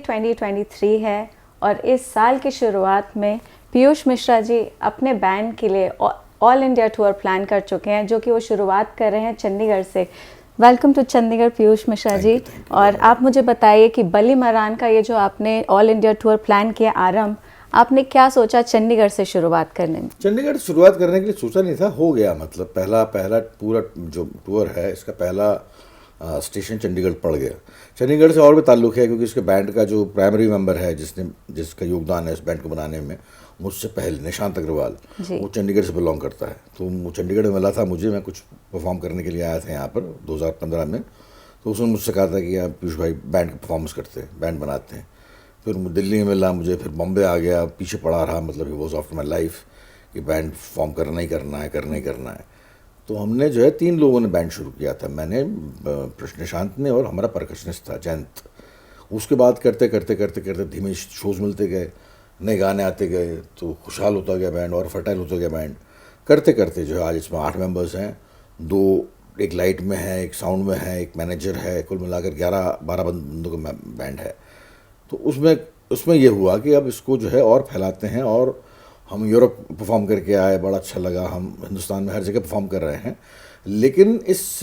2023 है और इस साल की शुरुआत में पीयूष मिश्रा जी अपने बैंड के लिए ऑल इंडिया टूर प्लान कर चुके हैं, जो कि वो शुरुआत कर रहे हैं चंडीगढ़ से। Welcome to Chandigarh Piyush Mishra ji. और आप मुझे बताइए कि बली मरान का ये जो आपने ऑल इंडिया टूर प्लान किया आरंभ, आपने क्या सोचा चंडीगढ़ से शुरुआत करने में? चंडीगढ़ से शुरुआत करने के लिए सोचा नहीं था, हो गया। मतलब पहला पूरा जो टूर है इसका पहला स्टेशन चंडीगढ़ पड़ गया। चंडीगढ़ से और भी ताल्लुक़ है क्योंकि उसके बैंड का जो प्राइमरी मेंबर है जिसका योगदान है इस बैंड को बनाने में मुझसे पहले, निशांत अग्रवाल, वो चंडीगढ़ से बिलोंग करता है। तो वो चंडीगढ़ में मिला था मुझे, मैं कुछ परफॉर्म करने के लिए आया था यहाँ पर 2015 में। तो उसने मुझसे कहा था कि आप पीयूष भाई बैंड का परफॉर्मेंस करते हैं, बैंड बनाते हैं। फिर दिल्ली में मिला मुझे, फिर बॉम्बे आ गया, पीछे पड़ा रहा। मतलब he was after my life कि बैंड फॉर्म करना ही करना है। तो हमने जो है 3 लोगों ने बैंड शुरू किया था, मैंने, निशांत ने और हमारा परकशनिस्ट था जयंत। उसके बाद करते धीमे शोज़ मिलते गए, नए गाने आते गए, तो खुशहाल होता गया बैंड और फर्टाइल होता गया बैंड। करते जो है आज इसमें 8 मेंबर्स हैं, 2 एक लाइट में है, एक साउंड में है, एक मैनेजर है, कुल मिलाकर 11-12 बंदों का बैंड है। तो उसमें ये हुआ कि अब इसको जो है और फैलाते हैं। और हम यूरोप परफॉर्म करके आए, बड़ा अच्छा लगा। हम हिंदुस्तान में हर जगह परफॉर्म कर रहे हैं, लेकिन इस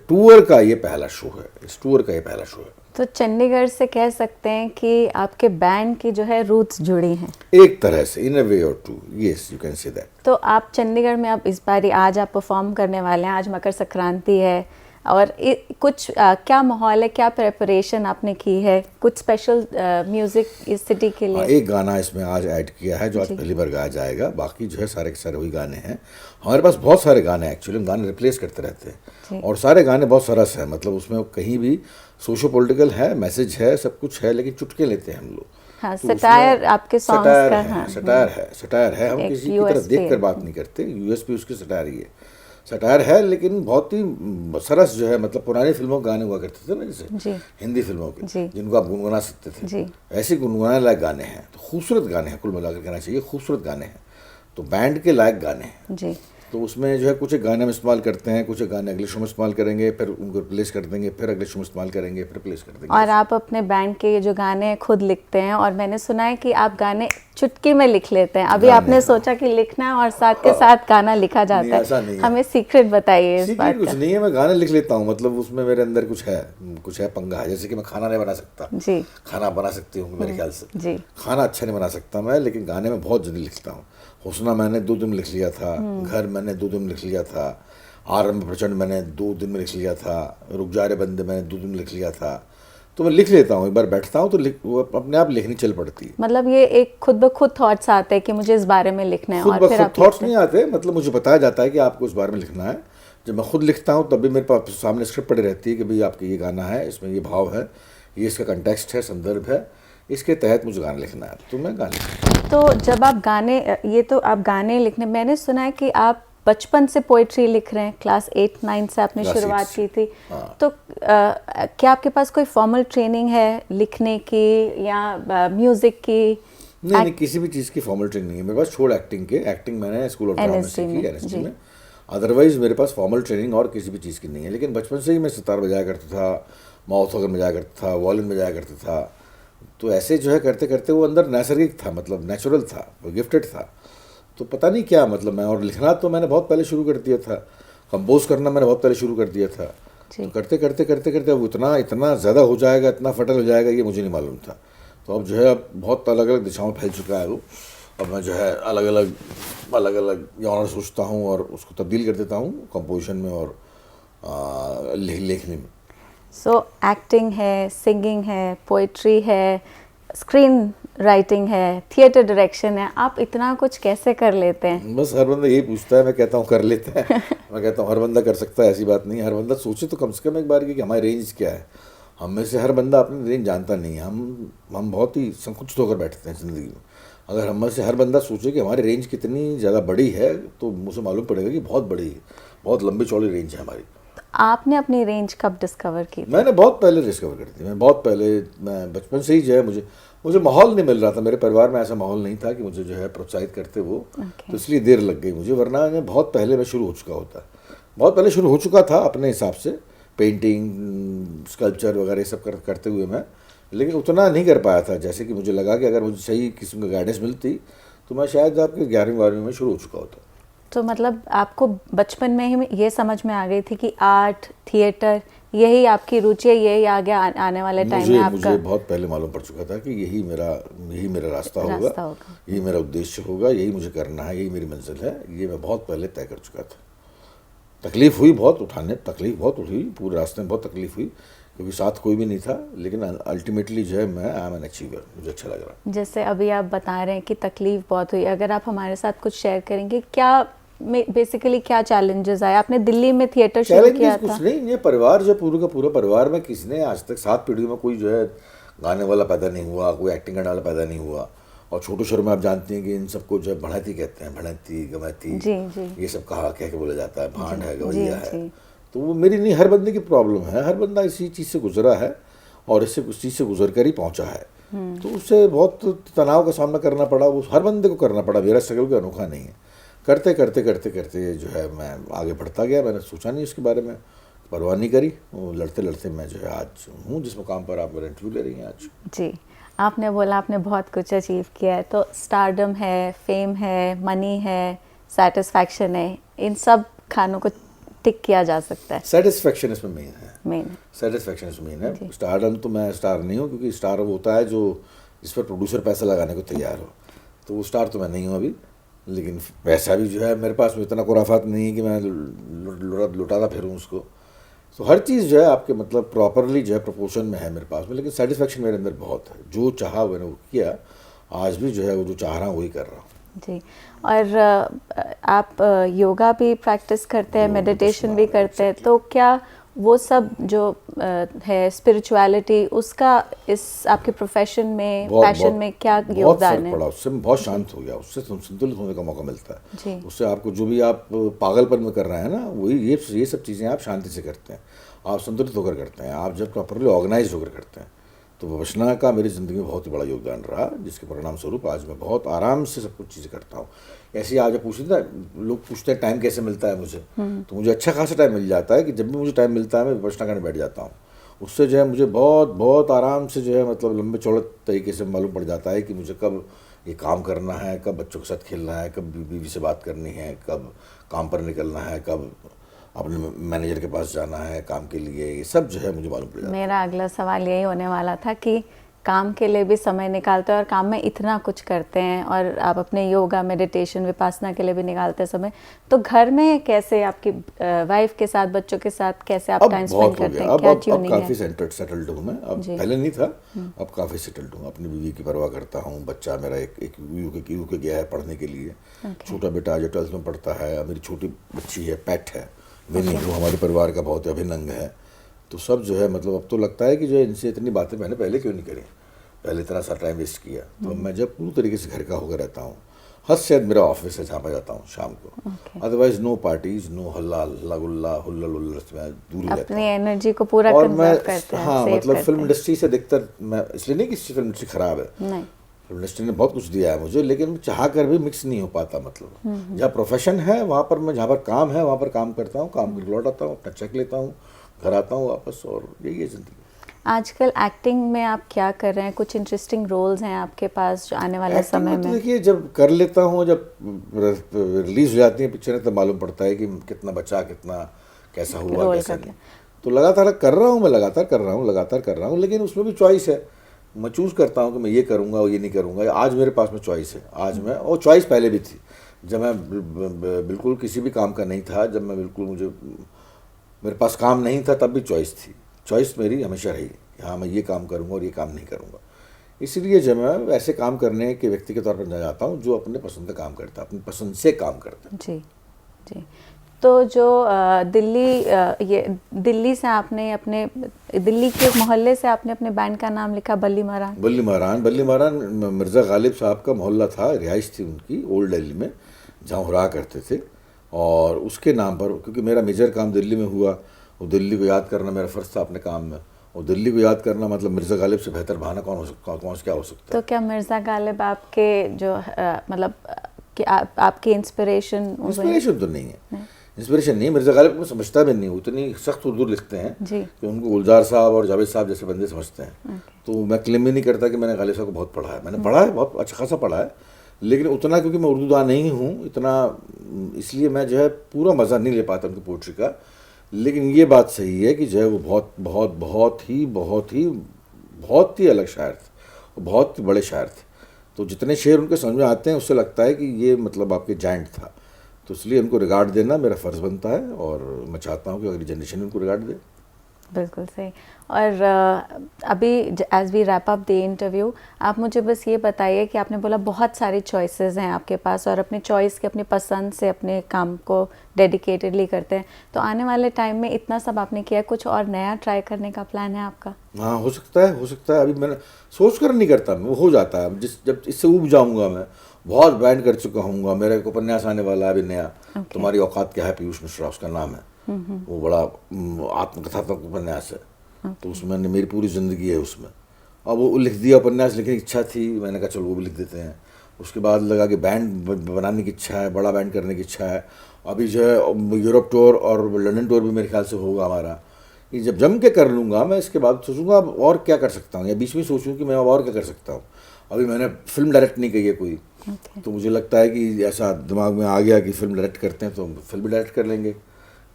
टूर का ये पहला शो है। तो चंडीगढ़ से कह सकते हैं कि आपके बैंड की जो है रूट्स जुड़ी हैं एक तरह से, इन अ वे और two, yes you can say that. तो आप चंडीगढ़ में अब इस बारी आज आप परफॉर्म करने वाले हैं, आज मकर संक्रांति है और कुछ क्या माहौल है, क्या प्रिपरेशन आपने की है, कुछ स्पेशल म्यूजिक इस सिटी के लिए? एक गाना इसमें आज ऐड किया है जो आज पहली बार गाया जाएगा, बाकी जो है सारे के सारे वही गाने हैं। हमारे पास बहुत सारे गाने हैं, एक्चुअली हम गाने रिप्लेस करते रहते हैं और सारे गाने बहुत सरस हैं। मतलब उसमें कहीं भी सोशो पॉलिटिकल है, मैसेज है, सब कुछ है, लेकिन चुटके लेते हैं हम लोग। हाँ, सटायर आपके सॉन्ग्स का। हाँ, सटायर है। हम किसी की तरफ देख कर बात नहीं करते, यूएसपी उसकी सटायर ही है। सटायर है लेकिन बहुत ही सरस जो है। मतलब पुरानी फिल्मों के गाने हुआ करते थे ना, जैसे हिंदी फिल्मों के, जिनको आप गुनगुना सकते थे, ऐसे गुनगुनाने लायक गाने हैं। तो खूबसूरत गाने हैं, कुल मिलाकर कहना चाहिए खूबसूरत गाने हैं। तो बैंड के लायक गाने हैं। तो उसमें जो है कुछ एक गाने हम इस्तेमाल करते हैं, कुछ एक गाने अगले शो में इस्तेमाल करेंगे, फिर उनको रिप्लेस कर देंगे, फिर अगले शो में इस्तेमाल करेंगे, फिर रिप्लेस कर देंगे। और आप अपने बैंड के जो गाने हैं खुद लिखते हैं, और मैंने सुना है कि आप गाने चुटकी में लिख लेते हैं। अभी आपने सोचा कि लिखना है और साथ के साथ गाना लिखा जाता है। ऐसा नहीं है। हमें सीक्रेट बताइए इस बात का। कुछ नहीं है, मैं गाने लिख लेता हूँ। मतलब उसमें मेरे अंदर कुछ है पंगा है। जैसे कि मैं खाना नहीं बना सकता, खाना बना सकती हूँ मेरे ख्याल से, खाना अच्छा नहीं बना सकता मैं, लेकिन गाने में बहुत जल्दी लिखता हूँ। हुस्ना मैंने 2 दिन में लिख लिया था, घर मैंने 2 दिन में लिख लिया था, आरंभ प्रचंड मैंने 2 दिन में लिख लिया था, रुक जा रे बंदे मैंने 2 दिन में लिख लिया था। तो मैं लिख लेता हूँ, एक बार बैठता हूँ तो वो अपने आप लिखनी चल पड़ती है। मतलब ये एक खुद ब खुद थॉट्स आते हैं कि मुझे इस बारे में लिखना है, और फिर आप थॉट्स नहीं आते। मतलब मुझे बताया जाता है कि आपको इस बारे में लिखना है। जब मैं खुद लिखता हूँ तब भी मेरे पास सामने स्क्रिप्ट पड़ी रहती है कि भाई आपका ये गाना है, इसमें ये भाव है, ये इसका कंटेक्स्ट है, संदर्भ है, इसके तहत मुझे गाना लिखना है, तो मैं गाने लिखता हूँ। तो जब आप आप गाने लिखने, मैंने सुना है कि आप बचपन से पोइट्री लिख रहे हैं, क्लास 8-9 से आपने शुरुआत की थी। तो क्या आपके पास कोई फॉर्मल ट्रेनिंग है लिखने की या म्यूजिक की? नहीं, किसी भी चीज़ की फॉर्मल ट्रेनिंग नहीं है मेरे पास, छोड़ एक्टिंग के। एक्टिंग मैंने स्कूल ऑफ ड्रामा में सीखी, एनएसडी में। अदरवाइज मेरे पास फॉर्मल ट्रेनिंग और किसी भी चीज़ की नहीं है। लेकिन बचपन से ही मैं सितार बजाया करता था, माउथ ऑर्गन बजाया करता था, वॉलिन बजाया करता था। तो ऐसे जो है करते करते वो अंदर नैसर्गिक था, मतलब नेचुरल था, वो गिफ्टेड था। तो पता नहीं क्या मतलब मैं, और लिखना तो मैंने बहुत पहले शुरू कर दिया था, कंपोज करना मैंने बहुत पहले शुरू कर दिया था। तो करते करते अब इतना ज़्यादा हो जाएगा, इतना फटल हो जाएगा, ये मुझे नहीं मालूम था। तो अब जो है अब बहुत अलग अलग दिशाओं में फैल चुका है वो। अब मैं जो है अलग अलग जॉनर सोचता हूँ और उसको तब्दील कर देता हूँ कंपोजिशन में और लिखने में। सो एक्टिंग है, सिंगिंग है, पोइट्री है, स्क्रीन राइटिंग है, थिएटर डायरेक्शन है, आप इतना कुछ कैसे कर लेते हैं? बस हर बंदा यही पूछता है, मैं कहता हूँ कर लेता है। मैं कहता हूँ हर बंदा कर सकता है, ऐसी बात नहीं है। हर बंदा सोचे तो कम से कम एक बार कि हमारी रेंज क्या है। हम में से हर बंदा अपनी रेंज जानता नहीं है। हम बहुत ही संकुचित होकर बैठते हैं ज़िंदगी में। अगर हम में से हर बंदा सोचे कि हमारी रेंज कितनी ज़्यादा बड़ी है तो मुझे मालूम पड़ेगा कि बहुत बड़ी है, बहुत लंबी चौड़ी रेंज है हमारी। आपने अपनी रेंज कब डिस्कवर की? मैंने बहुत पहले डिस्कवर कर दी। मैं बहुत पहले, मैं बचपन से ही जो है मुझे माहौल नहीं मिल रहा था। मेरे परिवार में ऐसा माहौल नहीं था कि मुझे जो है प्रोत्साहित करते वो। तो इसलिए देर लग गई मुझे, वरना बहुत पहले मैं शुरू हो चुका होता, बहुत पहले शुरू हो चुका था अपने हिसाब से। पेंटिंग, स्कल्पचर वगैरह सब करते हुए मैं लेकिन उतना नहीं कर पाया था जैसे कि मुझे लगा कि अगर मुझे सही किस्म की गाइडेंस मिलती तो मैं शायद आपके 11वीं-12वीं में शुरू हो चुका होता। तो मतलब आपको बचपन में ही ये समझ में आ गई थी कि आर्ट, थिएटर यही आपकी रुचि है, यही आगे आने वाले टाइम में आपका? मुझे बहुत पहले मालूम पड़ चुका था कि यही मेरा रास्ता होगा, यही मेरा उद्देश्य होगा, यही मुझे करना है, यही मेरी मंजिल है। ये मैं बहुत पहले तय कर चुका था। तकलीफ हुई बहुत, तकलीफ बहुत हुई, पूरे रास्ते में बहुत तकलीफ हुई क्योंकि साथ कोई भी नहीं था, लेकिन अल्टीमेटली जो है मैं आई एम एन अचीवर, मुझे अच्छा लग रहा है। जैसे अभी आप बता रहे हैं कि तकलीफ बहुत हुई, अगर आप हमारे साथ कुछ शेयर करेंगे, क्या बेसिकली क्या चैलेंजेस आए? आपने दिल्ली में थिएटर शुरू किया था? कुछ नहीं, ये परिवार जो पूरा का पूरा परिवार में किसी ने आज तक 7 पीढ़ियों में कोई जो है गाने वाला पैदा नहीं हुआ, कोई एक्टिंग करने वाला पैदा नहीं हुआ। और छोटू शर्मा आप जानती हैं कि इन सबको जो है बढ़ती कहते हैं, बढ़ती गमती, ये सब कह के बोला जाता है, भांड है, गवैया है। तो वो मेरी नहीं, हर बंदे की प्रॉब्लम है, हर बंदा इसी चीज़ से गुजरा है और इससे उस चीज़ से गुजर कर ही पहुँचा है। तो उससे बहुत तनाव का सामना करना पड़ा, वो हर बंदे को करना पड़ा, मेरा स्ट्रगल कोई अनोखा नहीं है। करते करते करते करते जो है मैं आगे बढ़ता गया, मैंने सोचा नहीं उसके बारे में, परवाह नहीं करी, वो लड़ते लड़ते मैं जो है आज हूँ जिस मुकाम पर आप मेरा इंटरव्यू ले रही हैं आज। जी, आपने बोला आपने बहुत कुछ अचीव किया है, तो स्टारडम है, फेम है, मनी है, सेटिस्फैक्शन है, इन सब खानों को टिक किया जा सकता है? सेटिस्फैक्शन इसमें मेन है, सेटिस्फैक्शन इसमें मेन है। स्टारडम तो मैं स्टार नहीं हूँ, क्योंकि स्टार वो होता है जो जिस पर प्रोड्यूसर पैसा लगाने को तैयार हो, तो वो स्टार तो मैं नहीं हूँ अभी। लेकिन पैसा भी जो है मेरे पास में इतना खुराफात नहीं है कि मैं लुटाता फिरूँ उसको। तो हर चीज़ जो है आपके मतलब प्रॉपरली जो है प्रोपोर्शन में है मेरे पास में, लेकिन सेटिस्फैक्शन मेरे अंदर बहुत है। जो चाहा मैंने वो किया, आज भी जो है वो जो चाह रहा हूँ वही कर रहा हूँ। जी, और आप योगा भी प्रैक्टिस करते हैं, मेडिटेशन भी करते हैं, तो क्या वो सब जो है स्पिरिचुअलिटी, उसका इस आपके प्रोफेशन में, पैशन में क्या योगदान है? पड़ा, उससे मैं बहुत शांत हो गया, उससे संतुलित होने का मौका मिलता है। उससे आपको जो भी आप पागलपन में कर रहे हैं ना, वही ये सब चीज़ें आप शांति से करते हैं, आप संतुलित होकर करते हैं, आप जब प्रॉपरली ऑर्गेनाइज होकर करते हैं। तो विपश्यना का मेरी ज़िंदगी में बहुत ही बड़ा योगदान रहा, जिसके परिणाम स्वरूप आज मैं बहुत आराम से सब कुछ चीज़ें करता हूँ। ऐसे ही आज आप पूछते ना, लोग पूछते हैं टाइम कैसे मिलता है मुझे, तो मुझे अच्छा खासा टाइम मिल जाता है कि जब भी मुझे टाइम मिलता है मैं विपश्यना करने बैठ जाता हूँ। उससे जो है मुझे बहुत बहुत आराम से जो है मतलब लंबे चौड़े तरीके से मालूम पड़ जाता है कि मुझे कब ये काम करना है, कब बच्चों के साथ खेलना है, कब बीवी से बात करनी है, कब काम पर निकलना है, कब अपने मैनेजर के पास जाना है काम के लिए, ये सब जो है मुझे मालूम पड़ जाता है। मेरा अगला सवाल यही होने वाला था कि काम के लिए भी समय निकालते हैं और काम में इतना कुछ करते हैं, और आप अपने योगा, मेडिटेशन, विपासना के लिए भी निकालते हैं समय, तो घर में कैसे आपकी वाइफ के साथ, बच्चों के साथ कैसे आप टाइम स्पेंड करते हैं? क्या ट्यूनिंग है? काफ़ी सेटल्ड हूँ मैं अब, पहले नहीं था, अब काफ़ी सेटल्ड हूँ, अपनी बीवी की परवाह करता हूँ। बच्चा मेरा एक यूके गया है पढ़ने के लिए, छोटा बेटा जो 12th में पढ़ता है, मेरी छोटी बच्ची है, पेट है विनी, वो हमारे परिवार का बहुत अभिन्न अंग है। तो सब जो है मतलब अब तो लगता है कि जो है इनसे इतनी बातें मैंने पहले क्यों नहीं करी, पहले इतना सा टाइम वेस्ट किया। तो मैं जब पूरी तरीके से घर का होकर रहता हूँ, हद से हद मेरा ऑफिस है जहाँ पर जाता हूँ शाम को, अदरवाइज नो पार्टीज, नो हल्ला गुल्ला मैं दूर रहता हूँ, अपनी एनर्जी को पूरा कंजर्व करते हैं। हाँ, मतलब फिल्म इंडस्ट्री से अधिकतर, मैं इसलिए नहीं कि फिल्म इंडस्ट्री खराब है, फिल्म इंडस्ट्री ने बहुत कुछ दिया है मुझे, लेकिन चाह कर भी मिक्स नहीं हो पाता। मतलब जहाँ प्रोफेशन है वहाँ पर मैं, जहाँ पर काम है वहाँ पर काम करता हूँ, काम कर लौट आता हूँ, अपना चेक लेता हूँ, घर आता हूँ वापस, और यही है ज़िंदगी। आजकल एक्टिंग में आप क्या कर रहे हैं? कुछ इंटरेस्टिंग रोल्स हैं आपके पास जो आने वाले समय में? देखिए, जब कर लेता हूँ, जब रिलीज हो जाती है पिक्चरें, तब मालूम पड़ता है कि कितना बचा, कितना कैसा हुआ, कैसा नहीं। तो लगातार कर रहा हूँ मैं, लगातार कर रहा हूँ, लेकिन उसमें भी चॉइस है। मैं चूज़ करता हूँ कि मैं ये करूँगा और ये नहीं करूँगा। आज मेरे पास में चॉइस है, आज मैं, और चॉइस पहले भी थी, जब मैं बिल्कुल किसी भी काम का नहीं था, जब मैं बिल्कुल मेरे पास काम नहीं था, तब भी चॉइस थी। चॉइस मेरी हमेशा रही, हाँ मैं ये काम करूँगा और ये काम नहीं करूँगा। इसलिए जब मैं ऐसे काम करने के व्यक्ति के तौर पर जाता हूँ जो अपने पसंद का काम करता है, अपनी पसंद से काम करता है। जी जी। तो जो दिल्ली से आपने अपने, दिल्ली के मोहल्ले से आपने अपने बैंड का नाम लिखा बल्ली मारान मिर्ज़ा गालिब साहब का मोहल्ला था, रिहाइश थी उनकी ओल्ड दिल्ली में, जहाँ रहा करते थे, और उसके नाम पर, क्योंकि मेरा मेजर काम दिल्ली में हुआ, और दिल्ली को याद करना मेरा फ़र्ज़ था अपने काम में, और दिल्ली को याद करना मतलब मिर्ज़ा गालिब से बेहतर बहाना क्या हो सकता है। तो क्या मिर्ज़ा गालिब आपके जो मतलब कि आपकी इंस्पिरेशन तो नहीं है, इंस्पिरेशन नहीं, मिर्ज़ा गालिब को मैं समझता भी नहीं हूँ, इतनी सख्त उर्दू लिखते हैं जी। कि उनको गुलजार साहब और जावेद साहब जैसे बंदे समझते हैं। तो मैं क्लेम भी नहीं करता कि मैंने गालिब साहब को बहुत पढ़ा है, मैंने पढ़ा है, बहुत अच्छा खासा पढ़ा है, लेकिन उतना क्योंकि मैं उर्दूदान नहीं हूँ इतना, इसलिए मैं जो है पूरा मज़ा नहीं ले पाता उनकी पोइट्री का। लेकिन ये बात सही है कि जो है वो बहुत बहुत बहुत ही अलग शायर थे, बहुत ही बड़े शायर थे। तो जितने शेर उनके समझ में आते हैं उससे लगता है कि ये मतलब आपके जाइंट था। तो इसलिए उनको रिगार्ड देना मेरा फ़र्ज़ बनता है और मैं चाहता हूँ कि अगली जनरेशन उनको रिगार्ड दे। बिल्कुल सही। और अभी as we wrap up the interview, आप मुझे बस ये बताइए कि आपने बोला बहुत सारी चॉइसेस हैं आपके पास और अपनी चॉइस के, अपनी पसंद से अपने काम को डेडिकेटेडली करते हैं, तो आने वाले टाइम में इतना सब आपने किया, कुछ और नया ट्राई करने का प्लान है आपका? हाँ, हो सकता है। अभी मैंने सोच कर नहीं करता मैं, वो हो जाता है जब इससे उब जाऊँगा। मैं बहुत बैंड कर चुका हूँ, मेरा एक उपन्यास आने वाला है अभी नया, तुम्हारी औकात क्या है, पीयूष मिश्रा उसका नाम है। वो बड़ा आत्मकथात्मक उपन्यास है। तो उसमें मेरी पूरी ज़िंदगी है उसमें। अब वो लिख दिया, उपन्यास लिखने की इच्छा थी, मैंने कहा चलो वो भी लिख देते हैं। उसके बाद लगा कि बैंड बनाने की इच्छा है, बड़ा बैंड करने की इच्छा है। अभी जो है यूरोप टूर और लंदन टूर भी मेरे ख्याल से होगा हमारा। ये जब जम के कर लूँगा मैं, इसके बाद सोचूंगा अब और क्या कर सकता हूँ, या बीच में सोचूं कि मैं अब और क्या कर सकता हूँ। अभी मैंने फिल्म डायरेक्ट नहीं की है कोई, तो मुझे लगता है कि ऐसा दिमाग में आ गया कि फिल्म डायरेक्ट करते हैं तो फिल्म भी डायरेक्ट कर लेंगे,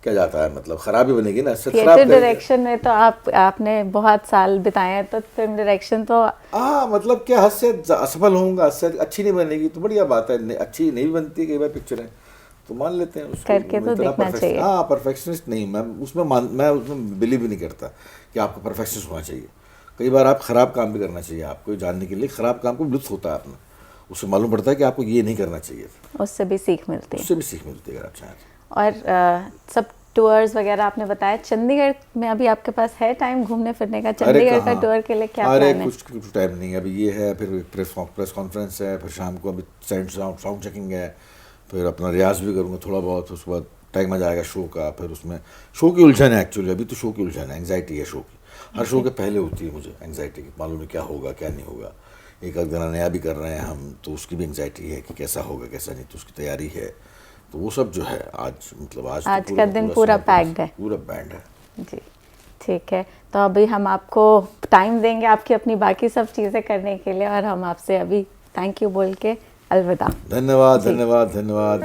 क्या जाता है, मतलब खराब ही बनेगी ना, इससे खराब थिएटर डायरेक्शन में तो आपने बहुत साल बिताए हैं, तो फिल्म डायरेक्शन तो मतलब क्या, हद से असफल होऊंगा, हद से अच्छी नहीं बनेगी तो बढ़िया बात है, अच्छी नहीं बनती कई बार पिक्चरें, तो मान लेते हैं उसको, करके तो देखना चाहिए। हाँ, परफेक्शनिस्ट नहीं, मैं उसमें बिलीव भी नहीं करता कि आपको परफेक्शनिस्ट होना चाहिए। कई बार आप ख़राब काम भी करना चाहिए, आपको जानने के लिए ख़राब काम को लुत्फ होता है अपना, उससे मालूम पड़ता है कि आपको ये नहीं करना चाहिए था, उससे भी सीख मिलती है। उससे भी सीख मिलती है अगर आप चाहें। और सब टूर्स वगैरह आपने बताया, चंडीगढ़ में अभी आपके पास है टाइम घूमने फिरने का? चंडीगढ़ का टूर के लिए क्या प्लान है? कुछ टाइम नहीं है अभी, ये है, फिर प्रेस कॉन्फ्रेंस है, फिर शाम को अभी साउंड चेकिंग है, फिर अपना रियाज भी करूँगा थोड़ा बहुत, उसके बाद टाइम आ जाएगा शो का, फिर उसमें शो की उलझन है एक्चुअली, अभी तो शो की उलझन है, एंग्जाइटी है शो की, हर शो के पहले होती है मुझे एंग्जाइटी की, मालूम नहीं क्या होगा क्या नहीं होगा। एक आध गाना नया भी कर रहे हैं हम, तो उसकी भी एंग्जाइटी है कि कैसा होगा कैसा नहीं, तो उसकी तैयारी है। तो वो सब जो है आज मतलब आज का दिन पूरा पैक्ड है, पूरा बैंड है जी। ठीक है, तो अभी हम आपको टाइम देंगे आपकी अपनी बाकी सब चीज़ें करने के लिए, और हम आपसे अभी थैंक यू बोल के अलविदा। धन्यवाद धन्यवाद धन्यवाद।